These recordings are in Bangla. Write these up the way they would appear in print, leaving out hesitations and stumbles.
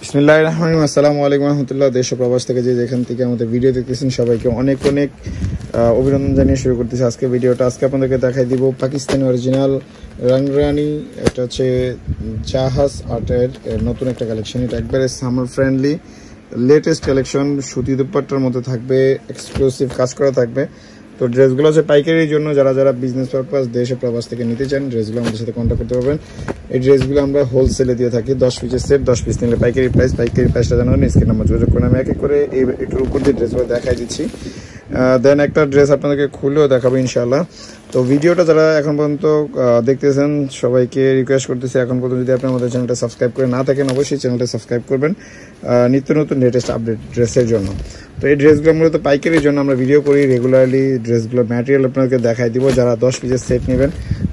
বিসমিল্লাহির রহমানির রহিম। আসসালামু আলাইকুম রহমতুল্লাহ। দেশ ও প্রবাস থেকে যেখান থেকে আমাদের ভিডিও দেখতেছেন সবাইকে অনেক অনেক অভিনন্দন জানিয়ে শুরু করতেছি আজকে ভিডিওটা। আজকে আপনাদেরকে দেখাই দিব পাকিস্তানি অরিজিনাল রংরানি, এটা হচ্ছে জাহাজ আর্টের নতুন একটা কালেকশন। এটা একবারে সামার ফ্রেন্ডলি লেটেস্ট কালেকশন, সুতি দুপাট্টার মধ্যে থাকবে, এক্সক্লুসিভ কাজ করা থাকবে। তো ড্রেসগুলো হচ্ছে পাইকারির জন্য, যারা বিজনেস পারপাস দেশে প্রবাস থেকে নিতে চান ড্রেসগুলো আমাদের সাথে কন্ট্যাক্ট করতে পারবেন। এই ড্রেসগুলো আমরা হোলসেলে দিয়ে থাকি, 10 পিসের সেট, 10 পিস নিলে পাইকারি প্রাইসটা জানাবেন। স্ক্রিন নাম্বার যোগাযোগ করে আমি এক এক করে এটার উপর দিয়ে ড্রেসগুলো দেখাই দিচ্ছি। দেন একটা ড্রেস আপনাদেরকে খুলেও দেখাবো ইনশাআল্লাহ। তো ভিডিওটা যারা এখন পর্যন্ত দেখতেছেন সবাইকে রিকোয়েস্ট করতেছি, এখন পর্যন্ত যদি আপনি আমাদের চ্যানেলটা সাবস্ক্রাইব করে না থাকেন অবশ্যই চ্যানেলটা সাবস্ক্রাইব করবেন নিত্য নতুন লেটেস্ট আপডেট ড্রেসের জন্য। তো এই ড্রেসগুলো মূলত পাইকারির জন্য আমরা ভিডিও করি রেগুলারলি। ড্রেসগুলো ম্যাটেরিয়াল আপনাদেরকে দেখাই দিব। যারা 10 পিসের সেট নেবেন,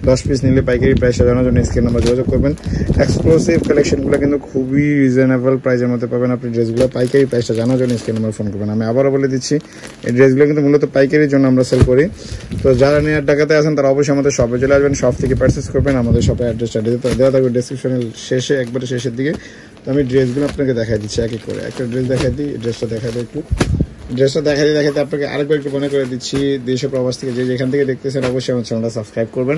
10 পিস নিলে পাইকারি প্রাইসটা জানার জন্য স্ক্রিন নাম্বার যোগাযোগ করবেন। এক্সক্লুসিভ কালেকশনগুলো কিন্তু খুবই রিজনেবল প্রাইসের মধ্যে পাবেন আপনি ড্রেসগুলো। পাইকারি প্রাইসটা জানার জন্য স্ক্রিন নাম্বার ফোন করবেন। আমি আবারও বলে দিচ্ছি, এই ড্রেসগুলো কিন্তু মূলত পাইকারির জন্য আমরা সেল করি। তো যারা নেওয়ার টাকাতে আছেন তারা অবশ্যই আমাদের শপে চলে আসবেন, শপ থেকে পারচেস করবেন। আমাদের শপে অ্যাড্রেসটা দেওয়া থাকবে ডিসক্রিপশনের শেষে, একবারে শেষের দিকে। তো আমি ড্রেসগুলো আপনাকে দেখাই দিচ্ছি এক এক করে। একটা ড্রেস দেখাই দিই, ড্রেসটা দেখাই দিই একটু। ড্রেসটা দেখাতে আপনাকে আরেকবার একটু মনে করে দিচ্ছি, দেশ ও প্রবাস থেকে যেখান থেকে দেখতেছেন অবশ্যই আমার চ্যানেলটা সাবস্ক্রাইব করবেন,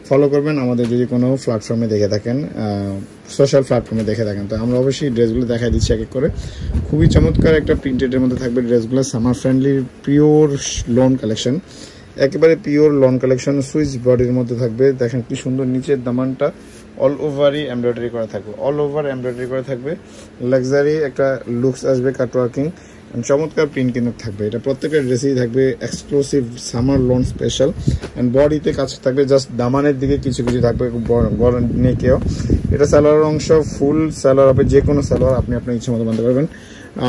ফলো করবেন। আমাদের যদি কোনো প্ল্যাটফর্মে দেখে থাকেন, সোশ্যাল প্ল্যাটফর্মে দেখে থাকেন, তো আমরা অবশ্যই ড্রেসগুলো দেখাই দিচ্ছি এক এক করে। খুবই চমৎকার একটা প্রিন্টেডের মধ্যে থাকবে ড্রেসগুলো, summer friendly pure loan collection, একেবারে পিওর লন কালেকশন। সুইচ বডির মধ্যে থাকবে, দেখেন কি সুন্দর নিচের দামানটা অল ওভারই এমব্রয়ডারি করা থাকবে, অল ওভার এমব্রয়ডারি করা থাকবে। লাক্সারি একটা লুকস আসবে, কাটওয়ার্কিং, চমৎকার প্রিন্ট কিন্তু থাকবে। এটা প্রত্যেকটা ড্রেসেই থাকবে exclusive summer loan special. And বডিতে কাজ থাকবে, জাস্ট দামানের দিকে কিছু কিছু থাকবে বড় নেকেও। এটা সালোয়ার অংশ, ফুল সালোয়ার হবে, যে কোনো সালোয়ার আপনি আপনার ইচ্ছে মতো বানতে পারবেন।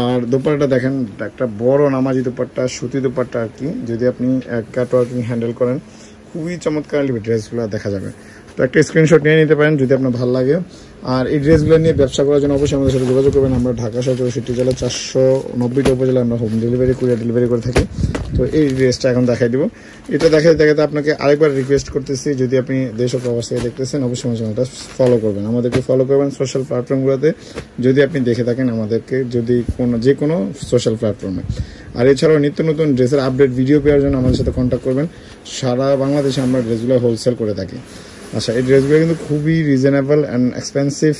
আর দোপাট্টা দেখেন, একটা বড় নামাজি দোপাট্টা, সুতি দোপাট্টা আর কি, যদি আপনি কাটওয়ার্কিং হ্যান্ডেল করেন খুবই চমৎকার ড্রেসগুলো দেখা যাবে। তো একটা স্ক্রিনশট নিয়ে নিতে পারেন যদি আপনার ভালো লাগে। আর এই ড্রেসগুলো নিয়ে ব্যবসা করার জন্য অবশ্যই আমাদের সাথে যোগাযোগ করবেন। আমরা ঢাকা সহ 64 জেলা 490টা উপজেলা আমরা হোম ডেলিভারি, কুরিয়ার ডেলিভারি করে থাকি। তো এই ড্রেসটা এখন দেখাই দিব। এটা দেখাতে আপনাকে আরেকবার রিকোয়েস্ট করতেছি, যদি আপনি দেশ ও প্রবাস থেকে দেখতেছেন অবশ্যই আমার চ্যানেলটা ফলো করবেন, আমাদেরকে ফলো করবেন সোশ্যাল প্ল্যাটফর্মগুলোতে যদি আপনি দেখে থাকেন আমাদেরকে, যদি যে কোনো সোশ্যাল প্ল্যাটফর্মে। আর এছাড়াও নিত্য নতুন ড্রেসের আপডেট ভিডিও পাওয়ার জন্য আমাদের সাথে কন্ট্যাক্ট করবেন। সারা বাংলাদেশে আমরা ড্রেসগুলো হোলসেল করে থাকি। আচ্ছা, এই ড্রেসগুলো কিন্তু খুবই reasonable and expensive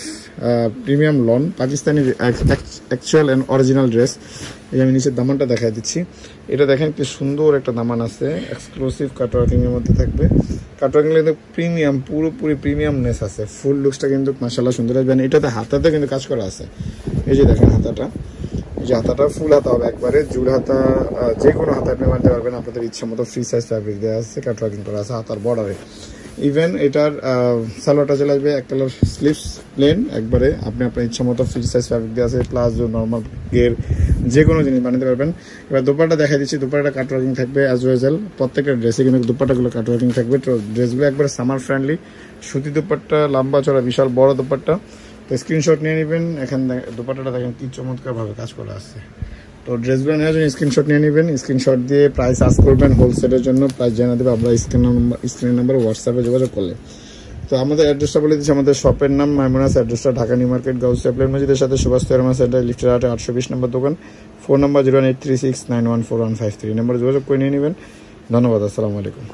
premium lawn Pakistani actual and original dress. এই আমি নিচের দামানটা দেখাই দিচ্ছি। এটা দেখেন কি সুন্দর একটা দামান আছে, এক্সক্লুসিভ কাটওয়ার্কিংয়ের মধ্যে থাকবে। কাটওয়ার্কিং কিন্তু প্রিমিয়াম, পুরোপুরি প্রিমিয়ামনেস আছে। ফুল লুকসটা কিন্তু মাশাআল্লাহ সুন্দর আসবে। এটাতে হাতাতে কিন্তু কাজ করা আছে, এই যে দেখেন হাতাটা, এই যে হাতাটা ফুল হাতা হবে, একবারে জুড় হাতা, যে কোনো হাতা আপনি মানতে পারবেন। আপনাদের ইচ্ছা মতো ফ্রি সাইজ ফ্যাব্রিক দেওয়া আছে, কাটওয়ার্কিং করা আছে হাতার বর্ডারে। ইভেন এটার সালোয়ারটা চলে আসবে এক কালার স্লিভস প্লেন, একবারে আপনি আপনার ইচ্ছা মতো ফ্রি সাইজ ফ্যাব্রিক দেওয়া আছে, প্লাজো, নর্মাল গের, যে কোনো জিনিস বানাতে পারবেন। এবার দোপাট্টা দেখা দিচ্ছি, দোপাট্টা কাটওয়ার্কিং থাকবে অ্যাজ ওয়েল। প্রত্যেকটা ড্রেসে কিন্তু দোপাট্টাগুলো কাটওয়ার্কিং থাকবে। তো ড্রেসগুলো একবারে সামার ফ্রেন্ডলি, সুতি দোপাট্টা, লম্বা চড়া বিশাল বড় দোপাট্টা। তো স্ক্রিনশট নিয়ে নেবেন। এখানে দোপাট্টাটা দেখেন কি চমৎকারভাবে কাজ করা আছে। তো ড্রেসগুলো নেওয়ার জন্য স্ক্রিনশট নিয়ে নেবেন, স্ক্রিনশট দিয়ে প্রাইস আস্ক করবেন, হোলসেলের জন্য প্রাইস জানিয়ে দেবে আমরা স্ক্রিন নাম্বার হোয়াটসঅ্যাপে যোগাযোগ করলে। তো আমাদের অ্যাড্রেসটা বলে দিচ্ছি, আমাদের শপের নাম মাইমুনাস, অ্যাড্রেসটা ঢাকা নিউ মার্কেট, গাউসিয়া প্লেন মসজিদের সাথে সুভাষ তেরমা সেন্টার, লিফটের 820 নম্বর দোকান। ফোন নাম্বার 01836914153, নাম্বারে যোগাযোগ করে নিয়ে নেবেন। ধন্যবাদ, আসসালামু আলাইকুম।